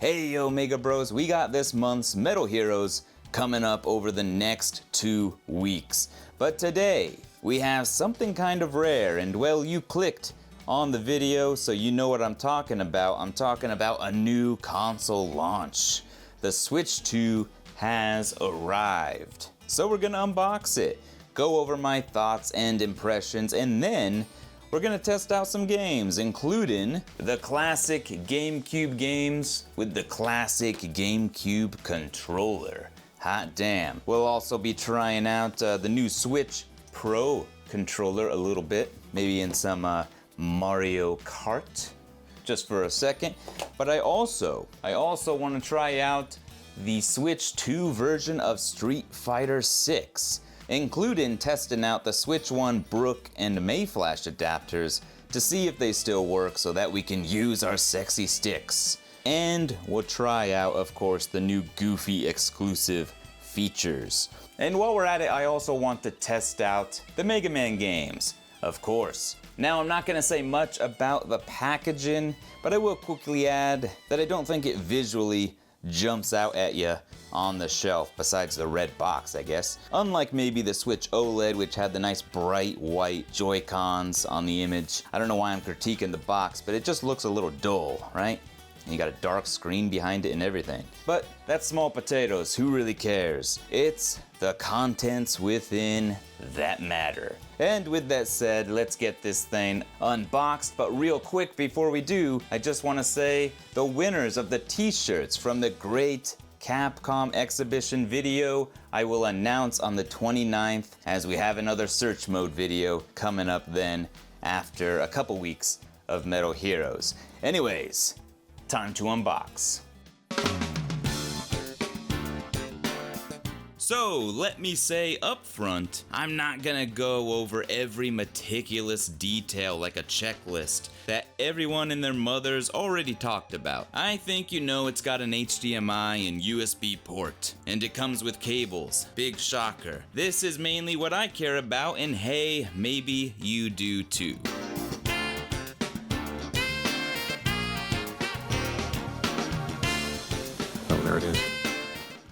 Hey Omega Bros, we got this month's Metal Heroes coming up over the next 2 weeks. But today, we have something kind of rare, and well, you clicked on the video, so you know what I'm talking about. I'm talking about a new console launch. The Switch 2 has arrived. So we're gonna unbox it, go over my thoughts and impressions, and then we're gonna test out some games, including the classic GameCube games with the classic GameCube controller. Hot damn. We'll also be trying out the new Switch Pro controller a little bit, maybe in some Mario Kart, just for a second. But I also want to try out the Switch 2 version of Street Fighter 6. Including testing out the Switch 1 Brook and Mayflash adapters to see if they still work so that we can use our sexy sticks. And we'll try out, of course, the new Goofy exclusive features. And while we're at it, I also want to test out the Mega Man games, of course. Now, I'm not going to say much about the packaging, but I will quickly add that I don't think it visually jumps out at you on the shelf, besides the red box, I guess. Unlike maybe the Switch OLED, which had the nice bright white Joy-Cons on the image. I don't know why I'm critiquing the box, but it just looks a little dull, right? And you got a dark screen behind it and everything. But that's small potatoes, who really cares? It's the contents within that matter. And with that said, let's get this thing unboxed. But real quick before we do, I just want to say the winners of the t-shirts from the great Capcom exhibition video I will announce on the 29th, as we have another search mode video coming up then after a couple weeks of Metal Heroes. Anyways, time to unbox. So, let me say up front, I'm not gonna go over every meticulous detail like a checklist that everyone and their mothers already talked about. I think you know it's got an HDMI and USB port, and it comes with cables. Big shocker. This is mainly what I care about, and hey, maybe you do too. Oh, there it is.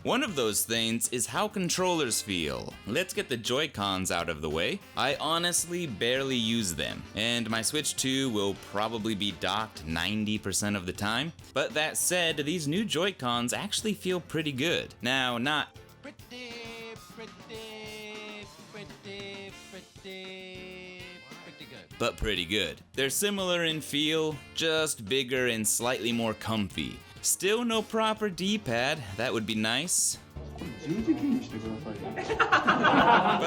One of those things is how controllers feel. Let's get the Joy-Cons out of the way. I honestly barely use them, and my Switch 2 will probably be docked 90% of the time. But that said, these new Joy-Cons actually feel pretty good. Now, not pretty good, but pretty good. They're similar in feel, just bigger and slightly more comfy. Still no proper D-pad, that would be nice. But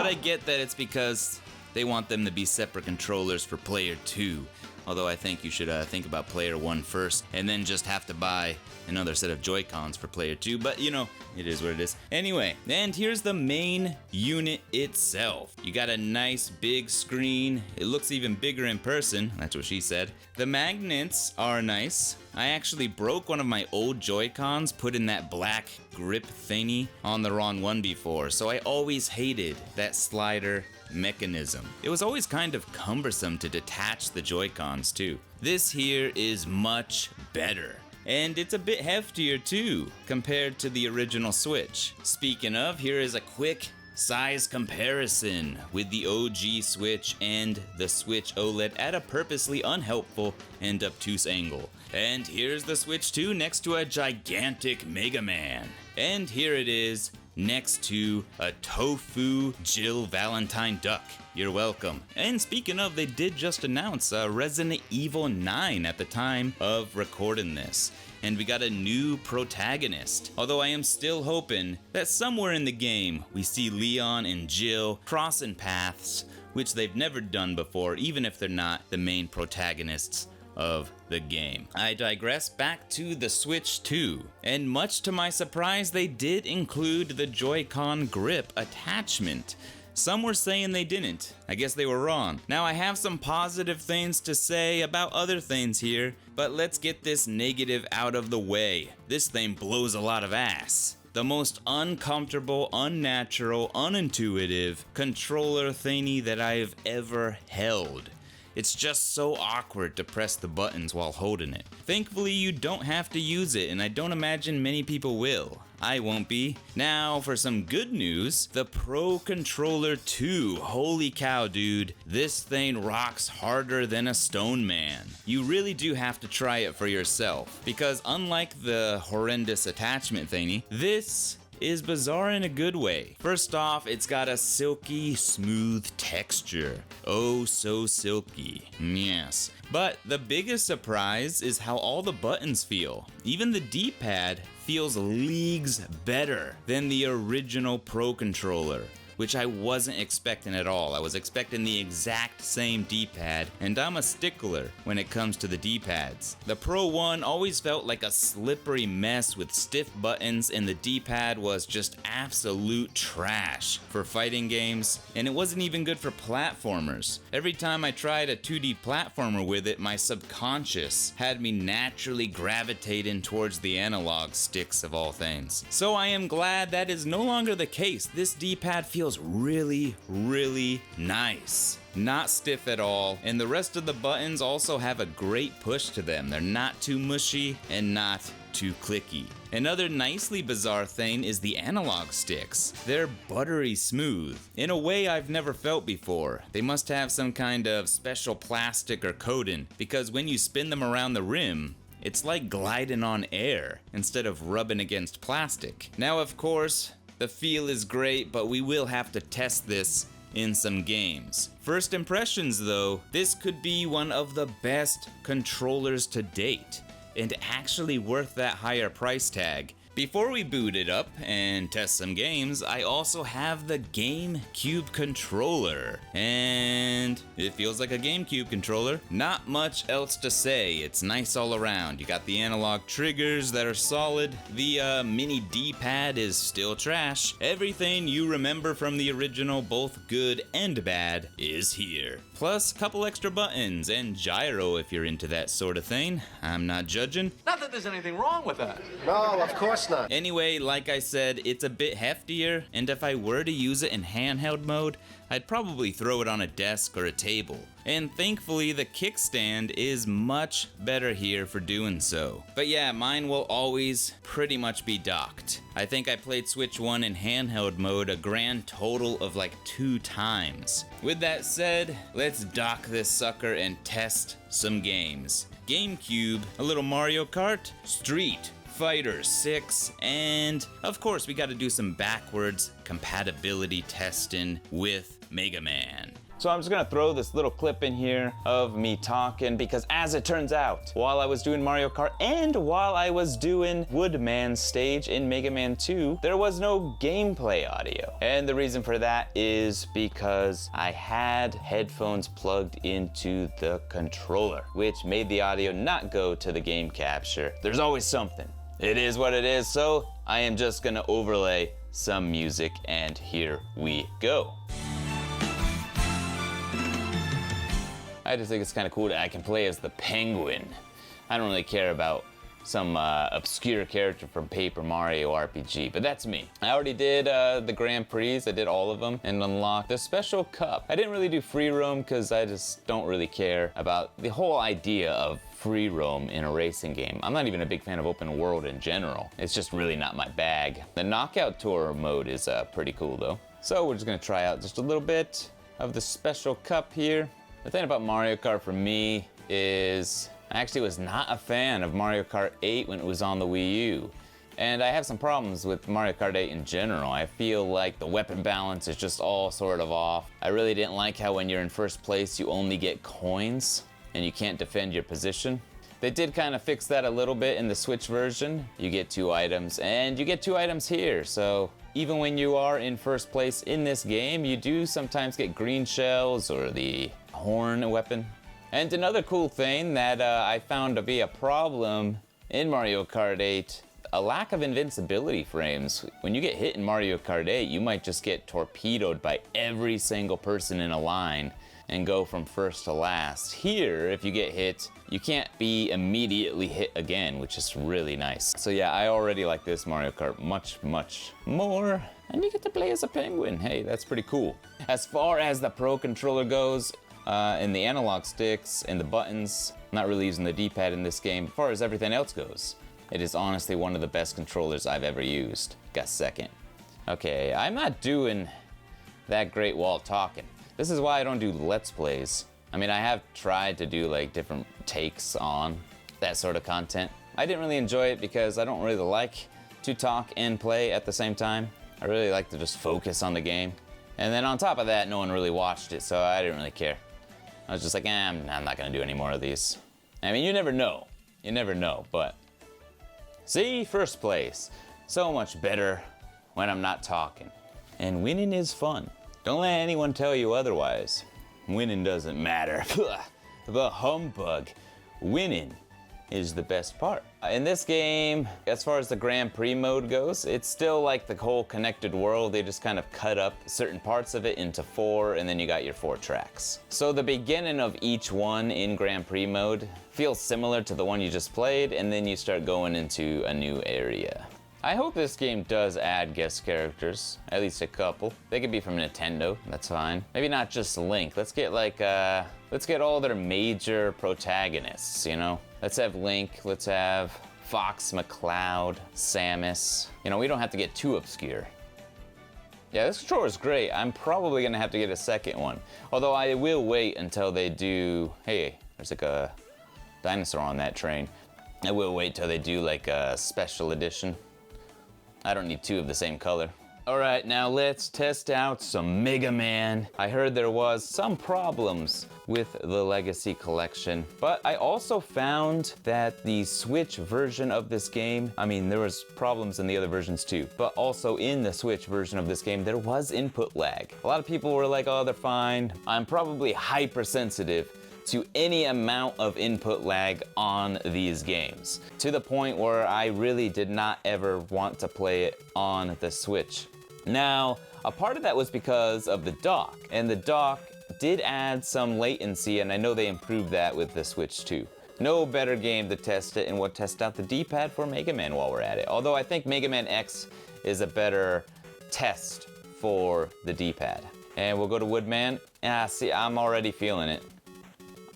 I get that it's because they want them to be separate controllers for player 2. Although I think you should think about player 1 first, and then just have to buy another set of Joy-Cons for player 2, but you know, it is what it is. Anyway, and here's the main unit itself. You got a nice big screen. It looks even bigger in person, that's what she said. The magnets are nice. I actually broke one of my old Joy-Cons putting that black grip thingy on the wrong one before, so I always hated that slider mechanism. It was always kind of cumbersome to detach the Joy-Cons too. This here is much better. And it's a bit heftier too, compared to the original Switch. Speaking of, here is a quick size comparison with the OG Switch and the Switch OLED at a purposely unhelpful and obtuse angle. And here's the Switch 2 next to a gigantic Mega Man. And here it is next to a tofu Jill Valentine duck. You're welcome. And speaking of, they did just announce Resident Evil 9 at the time of recording this. And we got a new protagonist. Although I am still hoping that somewhere in the game we see Leon and Jill crossing paths, which they've never done before, even if they're not the main protagonists of the game. I digress, back to the Switch 2. And much to my surprise, they did include the Joy-Con grip attachment. Some were saying they didn't. I guess they were wrong. Now I have some positive things to say about other things here, but let's get this negative out of the way. This thing blows a lot of ass. The most uncomfortable, unnatural, unintuitive controller thingy that I've ever held. It's just so awkward to press the buttons while holding it. Thankfully, you don't have to use it, and I don't imagine many people will. I won't be. Now, for some good news, the Pro Controller 2. Holy cow, dude. This thing rocks harder than a stone man. You really do have to try it for yourself, because unlike the horrendous attachment thingy, this is bizarre in a good way. First off, it's got a silky smooth texture. Oh, so silky. Yes. But the biggest surprise is how all the buttons feel. Even the D-pad feels leagues better than the original Pro Controller, which I wasn't expecting at all. I was expecting the exact same D-pad, and I'm a stickler when it comes to the D-pads. The Pro one always felt like a slippery mess with stiff buttons, and the D-pad was just absolute trash for fighting games, and it wasn't even good for platformers. Every time I tried a 2D platformer with it, my subconscious had me naturally gravitating towards the analog sticks of all things. So I am glad that is no longer the case. This D-pad feels really, really nice. Not stiff at all, and the rest of the buttons also have a great push to them. They're not too mushy and not too clicky. Another nicely bizarre thing is the analog sticks. They're buttery smooth, in a way I've never felt before. They must have some kind of special plastic or coating, because when you spin them around the rim, it's like gliding on air instead of rubbing against plastic. Now, of course, the feel is great, but we will have to test this in some games. First impressions though, this could be one of the best controllers to date, and actually worth that higher price tag. Before we boot it up and test some games, I also have the GameCube controller, and it feels like a GameCube controller. Not much else to say, it's nice all around. You got the analog triggers that are solid, the mini D-pad is still trash. Everything you remember from the original, both good and bad, is here. Plus, a couple extra buttons and gyro if you're into that sort of thing. I'm not judging. Not that there's anything wrong with that. No, of course not. Anyway, like I said, it's a bit heftier, and if I were to use it in handheld mode, I'd probably throw it on a desk or a table. And thankfully, the kickstand is much better here for doing so. But yeah, mine will always pretty much be docked. I think I played Switch 1 in handheld mode a grand total of like 2 times. With that said, let's dock this sucker and test some games. GameCube, a little Mario Kart, Street Fighter 6, and of course we got to do some backwards compatibility testing with Mega Man. So I'm just gonna throw this little clip in here of me talking, because as it turns out, while I was doing Mario Kart and while I was doing Woodman's stage in Mega Man 2, there was no gameplay audio. And the reason for that is because I had headphones plugged into the controller, which made the audio not go to the game capture. There's always something. It is what it is, so I am just gonna overlay some music, and here we go. I just think it's kind of cool that I can play as the Penguin. I don't really care about some obscure character from Paper Mario RPG, but that's me. I already did the Grand Prix, I did all of them, and unlocked the special cup. I didn't really do free roam because I just don't really care about the whole idea of free roam in a racing game. I'm not even a big fan of open world in general. It's just really not my bag. The knockout tour mode is pretty cool though. So we're just gonna try out just a little bit of the special cup here. The thing about Mario Kart for me is I actually was not a fan of Mario Kart 8 when it was on the Wii U. And I have some problems with Mario Kart 8 in general. I feel like the weapon balance is just all sort of off. I really didn't like how when you're in first place you only get coins and you can't defend your position. They did kind of fix that a little bit in the Switch version. You get 2 items, and you get 2 items here. So even when you are in first place in this game, you do sometimes get green shells or the horn weapon. And another cool thing that I found to be a problem in Mario Kart 8, a lack of invincibility frames. When you get hit in Mario Kart 8, you might just get torpedoed by every single person in a line and go from first to last. Here, if you get hit, you can't be immediately hit again, which is really nice. So yeah, I already like this Mario Kart much, much more. And you get to play as a penguin. Hey, that's pretty cool. As far as the Pro Controller goes, and the analog sticks and the buttons. I'm not really using the D-pad in this game. As far as everything else goes, it is honestly one of the best controllers I've ever used. Got second. Okay, I'm not doing that great while talking. This is why I don't do Let's Plays. I mean, I have tried to do like different takes on that sort of content. I didn't really enjoy it because I don't really like to talk and play at the same time. I really like to just focus on the game. And then on top of that, no one really watched it, so I didn't really care. I was just like, I'm not gonna do any more of these. I mean, you never know. You never know, but... See, first place. So much better when I'm not talking. And winning is fun. Don't let anyone tell you otherwise. Winning doesn't matter. The humbug. Winning is the best part. In this game, as far as the Grand Prix mode goes, it's still like the whole connected world. They just kind of cut up certain parts of it into 4, and then you got your 4 tracks. So the beginning of each one in Grand Prix mode feels similar to the one you just played, and then you start going into a new area. I hope this game does add guest characters, at least a couple. They could be from Nintendo, that's fine. Maybe not just Link. Let's get like, let's get all their major protagonists, you know? Let's have Link, let's have Fox McCloud, Samus. You know, we don't have to get too obscure. Yeah, this controller's great. I'm probably gonna have to get a second one. Although I will wait until they do, hey, there's like a dinosaur on that train. I will wait till they do like a special edition. I don't need 2 of the same color. All right, now let's test out some Mega Man. I heard there was some problems with the Legacy Collection, but I also found that the Switch version of this game, I mean, there was problems in the other versions too, but also in the Switch version of this game, there was input lag. A lot of people were like, oh, they're fine. I'm probably hypersensitive to any amount of input lag on these games, to the point where I really did not ever want to play it on the Switch. Now, a part of that was because of the dock, and the dock did add some latency, and I know they improved that with the Switch too. No better game to test it, and we'll test out the D-pad for Mega Man while we're at it. Although I think Mega Man X is a better test for the D-pad. And we'll go to Woodman. Ah, see, I'm already feeling it.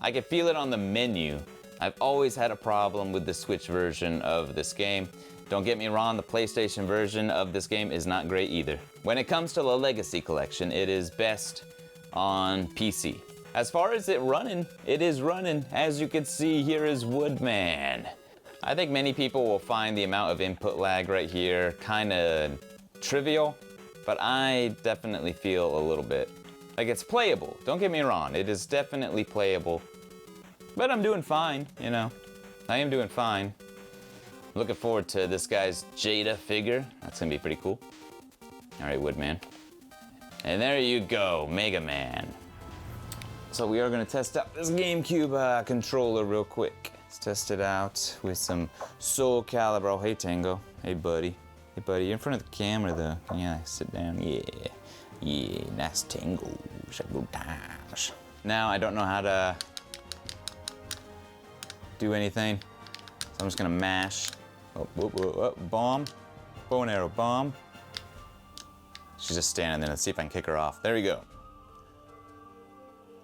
I can feel it on the menu. I've always had a problem with the Switch version of this game. Don't get me wrong, the PlayStation version of this game is not great either. When it comes to the Legacy Collection, it is best on PC. As far as it running, it is running. As you can see, here is Woodman. I think many people will find the amount of input lag right here kind of trivial, but I definitely feel a little bit. Like, it's playable, don't get me wrong, it is definitely playable. But I'm doing fine, you know. I am doing fine. Looking forward to this guy's Jada figure. That's gonna be pretty cool. All right, Woodman. And there you go, Mega Man. So we are gonna test out this GameCube controller real quick. Let's test it out with some Soulcalibur. Oh, hey, Tango. Hey, buddy. Hey, buddy, you're in front of the camera, though. Yeah, sit down, yeah. Yeah, nice Tango. Good times. Now, I don't know how to do anything, so I'm just gonna mash. Oh, bomb. Bow and arrow, bomb. She's just standing there. Let's see if I can kick her off. There we go.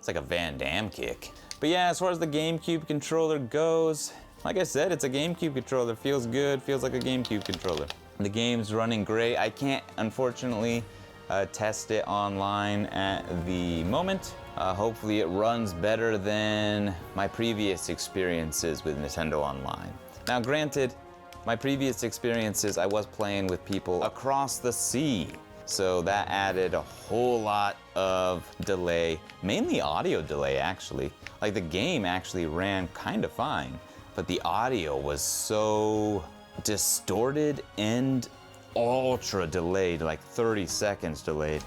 It's like a Van Damme kick. But yeah, as far as the GameCube controller goes, like I said, it's a GameCube controller. Feels good, feels like a GameCube controller. The game's running great. I can't, unfortunately, test it online at the moment. Hopefully it runs better than my previous experiences with Nintendo Online. Now granted, my previous experiences I was playing with people across the sea, so that added a whole lot of delay, mainly audio delay actually. Like the game actually ran kind of fine, but the audio was so distorted and ultra delayed, like 30 seconds delayed.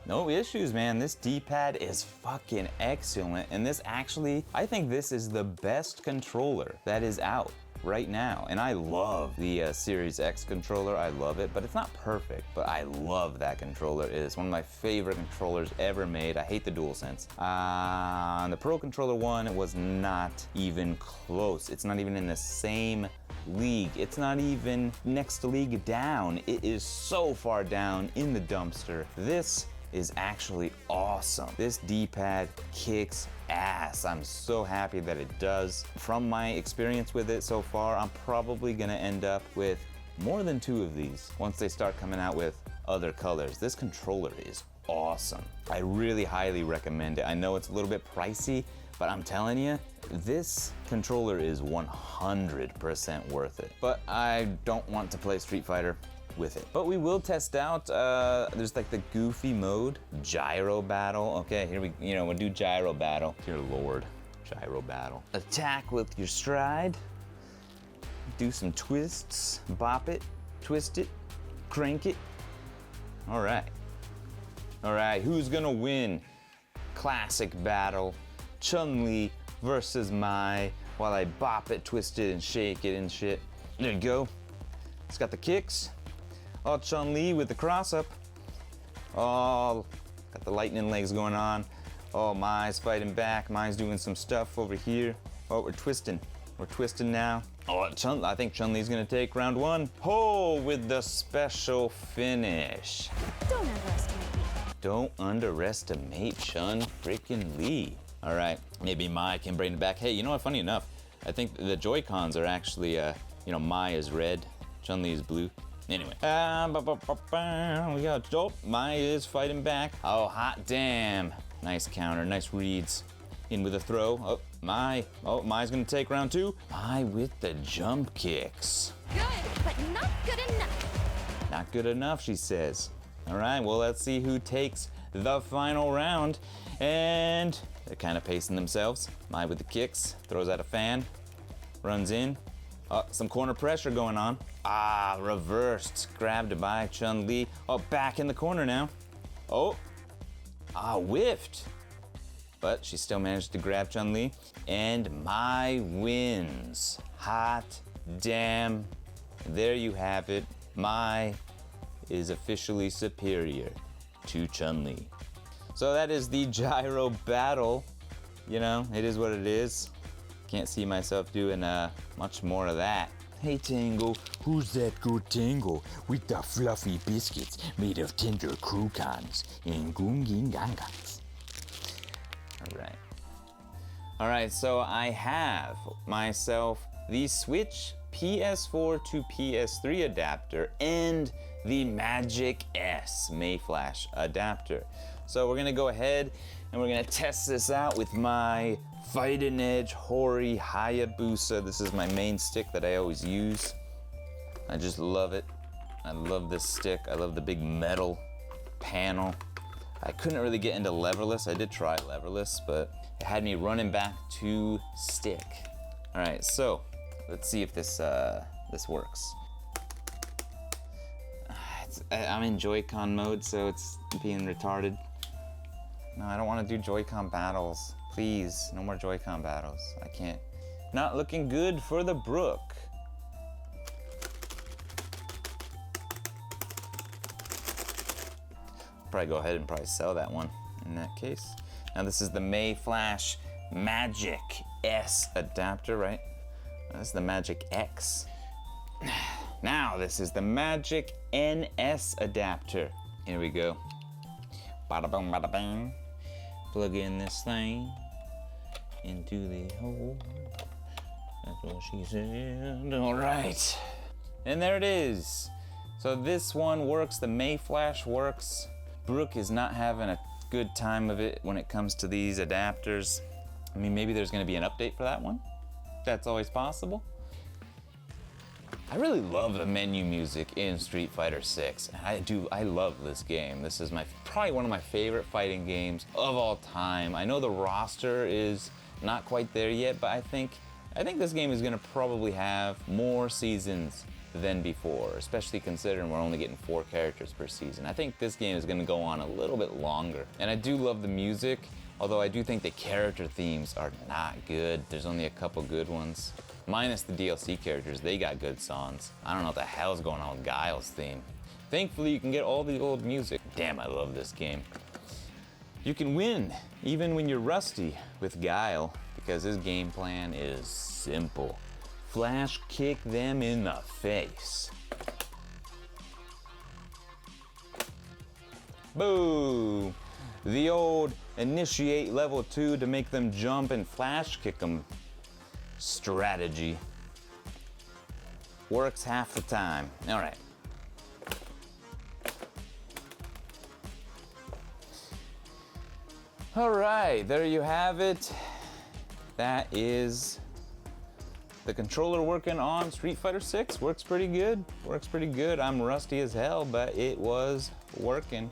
No issues, man. This D-pad is fucking excellent, and this actually, I think this is the best controller that is out right now. And I love the Series X controller. I love it, but it's not perfect, but I love that controller. It is one of my favorite controllers ever made. I hate the DualSense. On the Pro Controller 1, it was not even close. It's not even in the same league. It's not even next league down. It is so far down in the dumpster. This is actually awesome. This D-pad kicks ass. I'm so happy that it does. From my experience with it so far, I'm probably gonna end up with more than 2 of these once they start coming out with other colors. This controller is awesome. I really highly recommend it. I know it's a little bit pricey, but I'm telling you, this controller is 100% worth it. But I don't want to play Street Fighter with it. But we will test out, there's like the goofy mode, Gyro battle. Okay, here we'll do Gyro battle. Dear Lord, Gyro battle. Attack with your stride. Do some twists, bop it, twist it, crank it. All right, who's gonna win? Classic battle, Chun-Li versus Mai, while I bop it, twist it, and shake it and shit. There you go. It's got the kicks. Oh, Chun-Li with the cross-up. Oh, got the lightning legs going on. Oh, Mai's fighting back. Mai's doing some stuff over here. Oh, we're twisting. We're twisting now. Oh, I think Chun-Li's gonna take round 1. Oh, with the special finish. Don't underestimate me. Don't underestimate Chun freaking Li. All right, maybe Mai can bring it back. Hey, you know what? Funny enough, I think the Joy-Cons are actually, Mai is red, Chun-Li is blue. Anyway, we got Mai is fighting back. Oh, hot damn. Nice counter, nice reads. In with a throw. Oh, Mai's gonna take round 2. Mai with the jump kicks. Good, but not good enough. Not good enough, she says. All right, well, let's see who takes the final round. And they're kind of pacing themselves. Mai with the kicks, throws out a fan, runs in. Oh, some corner pressure going on. Ah, reversed, grabbed by Chun-Li. Oh, back in the corner now. Oh, whiffed. But she still managed to grab Chun-Li. And Mai wins. Hot damn. There you have it. Mai is officially superior to Chun-Li. So that is the Gyro battle. You know, it is what it is. Can't see myself doing much more of that. Hey Tango, who's that good Tango with the fluffy biscuits made of tender croutons and gungingangas? All right, so I have myself the Switch PS4 to PS3 adapter and the Magic S Mayflash adapter. So we're gonna go ahead and we're gonna test this out with my Fighting Edge Hori Hayabusa. This is my main stick that I always use. I just love it. I love this stick. I love the big metal panel. I couldn't really get into leverless. I did try leverless, but it had me running back to stick. All right, so let's see if this works. I'm in Joy-Con mode, so it's being retarded. No, I don't want to do Joy-Con battles. Please, no more Joy-Con battles. I can't. Not looking good for the Brook. Probably go ahead and probably sell that one in that case. Now this is the Mayflash Magic S adapter, right? That's the Magic X. Now this is the Magic NS adapter. Here we go. Bada boom, bada bang. Plug in this thing into the hole. That's what she said. All right. And there it is. So this one works, the Mayflash works. Brook is not having a good time of it when it comes to these adapters. I mean, maybe there's gonna be an update for that one. That's always possible. I really love the menu music in Street Fighter 6. I love this game. This is probably one of my favorite fighting games of all time. I know the roster is not quite there yet, but I think this game is gonna probably have more seasons than before, especially considering we're only getting 4 characters per season. I think this game is gonna go on a little bit longer. And I do love the music, although I do think the character themes are not good. There's only a couple good ones. Minus the DLC characters, they got good songs. I don't know what the hell's going on with Guile's theme. Thankfully, you can get all the old music. Damn, I love this game. You can win, even when you're rusty, with Guile, because his game plan is simple. Flash kick them in the face. Boo! The old initiate level 2 to make them jump and flash kick them strategy works half the time. All right. All right, there you have it. That is the controller working on Street Fighter 6. Works pretty good. Works pretty good. I'm rusty as hell, but it was working.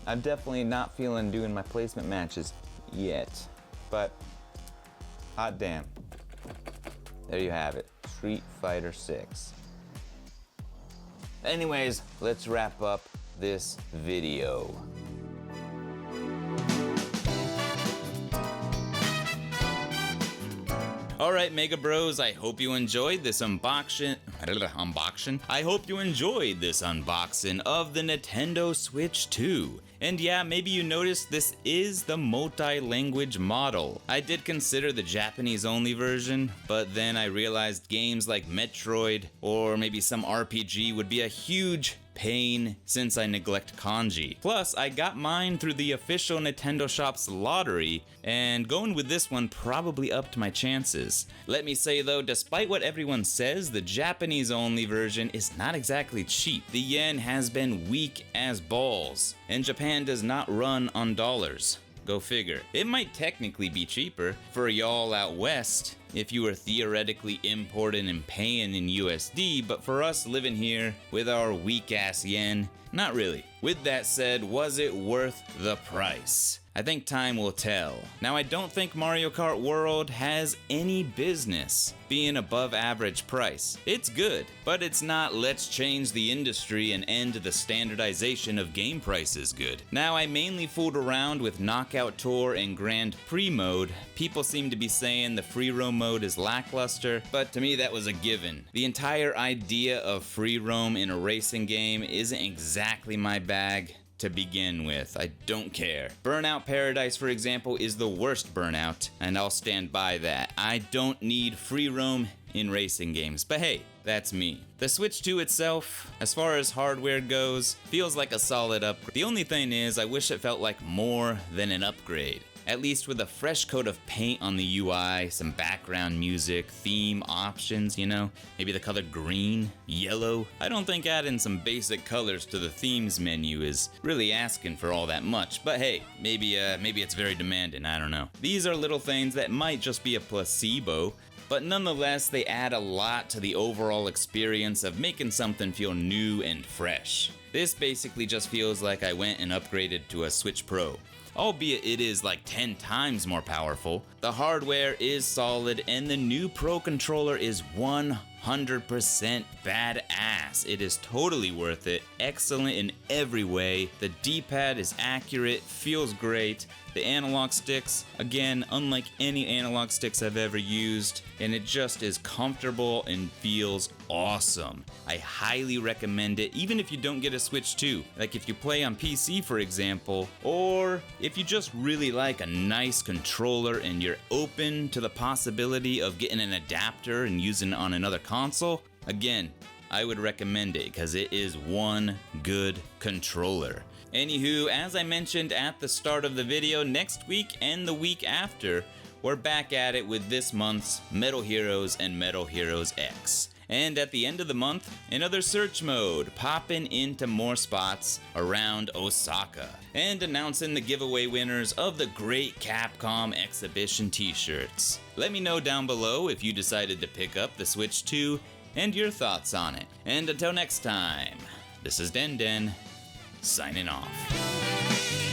I'm definitely not feeling doing my placement matches yet, but hot damn. There you have it, Street Fighter 6. Anyways, let's wrap up this video. Alright, Mega Bros, I hope you enjoyed this unboxing. I hope you enjoyed this unboxing of the Nintendo Switch 2. And yeah, maybe you noticed this is the multi-language model. I did consider the Japanese only version, but then I realized games like Metroid or maybe some RPG would be a huge pain since I neglect kanji. Plus, I got mine through the official Nintendo Shop's lottery, and going with this one probably upped my chances. Let me say though, despite what everyone says, the Japanese only version is not exactly cheap. The yen has been weak as balls, and Japan does not run on dollars. Go figure. It might technically be cheaper for y'all out west if you were theoretically importing and paying in USD, but for us living here with our weak ass yen, not really. With that said, was it worth the price? I think time will tell. Now, I don't think Mario Kart World has any business being above average price. It's good, but it's not let's change the industry and end the standardization of game prices good. Now, I mainly fooled around with Knockout Tour and Grand Prix mode. People seem to be saying the free roam mode is lackluster, but to me that was a given. The entire idea of free roam in a racing game isn't exactly my bag to begin with. I don't care. Burnout Paradise, for example, is the worst Burnout, and I'll stand by that. I don't need free roam in racing games, but hey, that's me. The Switch 2 itself, as far as hardware goes, feels like a solid upgrade. The only thing is, I wish it felt like more than an upgrade. At least with a fresh coat of paint on the UI, some background music, theme options, you know? Maybe the color green, yellow. I don't think adding some basic colors to the themes menu is really asking for all that much, but hey, maybe it's very demanding, I don't know. These are little things that might just be a placebo, but nonetheless, they add a lot to the overall experience of making something feel new and fresh. This basically just feels like I went and upgraded to a Switch Pro. Albeit it is like 10 times more powerful. The hardware is solid and the new Pro controller is 100% badass. It is totally worth it, excellent in every way. The D-pad is accurate, feels great. The analog sticks, again, unlike any analog sticks I've ever used, and it just is comfortable and feels awesome. I highly recommend it, even if you don't get a Switch 2. Like if you play on PC, for example, or if you just really like a nice controller and you're open to the possibility of getting an adapter and using it on another console, again, I would recommend it because it is one good controller. Anywho, as I mentioned at the start of the video, next week and the week after, we're back at it with this month's Metal Heroes and Metal Heroes X. And at the end of the month, another search mode, popping into more spots around Osaka, and announcing the giveaway winners of the Great Capcom Exhibition t-shirts. Let me know down below if you decided to pick up the Switch 2 and your thoughts on it. And until next time, this is Den Den, signing off.